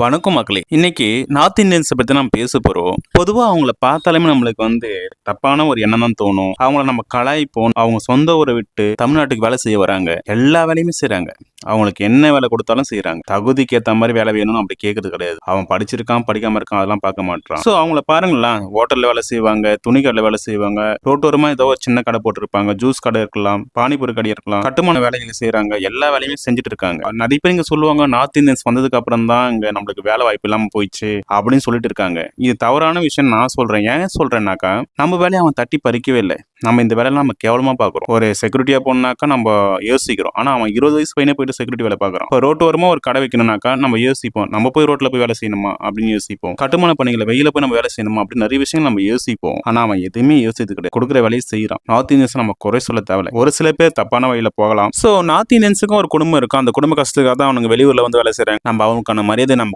வணக்கம் மக்களே. இன்னைக்கு நார்த் இந்தியன்ஸை பத்தி நம்ம பேச போறோம். பொதுவா அவங்கள பார்த்தாலுமே நம்மளுக்கு தப்பான ஒரு எண்ணம் தான் தோணும். அவங்கள நம்ம கலாய்ப்போம். அவங்க சொந்த ஊரை விட்டு தமிழ்நாட்டுக்கு வேலை செய்ய வராங்க. எல்லா வேலையுமே செய்றாங்க. அவங்களுக்கு என்ன வேலை கொடுத்தாலும் செய்றாங்க. தகுதிக்கு ஏத்த மாதிரி வேலை வேணும்னு அப்படி கேட்கறது கிடையாது. அவன் படிச்சிருக்கான் படிக்காம இருக்கான் அதெல்லாம் பார்க்க மாட்டான். ஸோ அவங்கள பாருங்களேன், ஹோட்டல்ல வேலை செய்வாங்க, துணி கடையில் வேலை செய்வாங்க, ரோட்டோரமா ஏதோ ஒரு சின்ன கடை போட்டிருப்பாங்க, ஜூஸ் கடை இருக்கலாம், பானிபூரி கடை இருக்கலாம், கட்டுமான வேலைகளை செய்றாங்க, எல்லா வேலையுமே செஞ்சுட்டு இருக்காங்க. நிறைய பேர் இங்க சொல்லுவாங்க, நார்த் இந்தியன்ஸ் வந்ததுக்கு அப்புறம் தான் இங்க நம்மளுக்கு வேலை வாய்ப்பு இல்லாம போயிடுச்சு அப்படின்னு சொல்லிட்டு இருக்காங்க. இது தவறான விஷயம் நான் சொல்றேன். ஏன் சொல்றேன்னாக்கா, நம்ம வேலையை அவன் தட்டி பறிக்கவே இல்லை. நம்ம இந்த வேலையெல்லாம் நம்ம கேவலமா பாக்குறோம். ஒரு செக்யூரிட்டியா போனாக்கா நம்ம யோசிக்கிறோம். ஆனா அவன் 20 வயசு பையனே போயிட்டு செக்யூரிட்டி வேலை பாக்குறான். இப்போ ரோட்டோரமா ஒரு கடை வைக்கணும்னாக்கா நம்ம யோசிப்போம், நம்ம போய் ரோட்ல போய் வேலை செய்யணுமா அப்படின்னு யோசிப்போம். கட்டுமான பணிகளை வெயில போய் நம்ம வேலை செய்யணுமா அப்படின்னு நிறைய விஷயங்கள் நம்ம யோசிப்போம். ஆனா அவன் எதுவுமே யோசித்து கிடையாது. கொடுக்குற வேலையை செய்யறான். நார்த் இந்தியன்ஸ் நம்ம குறை சொல்ல தேவையில்லை. ஒரு சில பேர் தப்பான வழியில போகலாம். சோ நார்த் இந்தியன்ஸுக்கும் ஒரு குடும்பம் இருக்கும். அந்த குடும்ப கஷ்டத்துக்காக தான் அவனுங்க வெளியூர்ல வந்து வேலை செய்யறாங்க. நம்ம அவனுக்கான மரியாதை நம்ம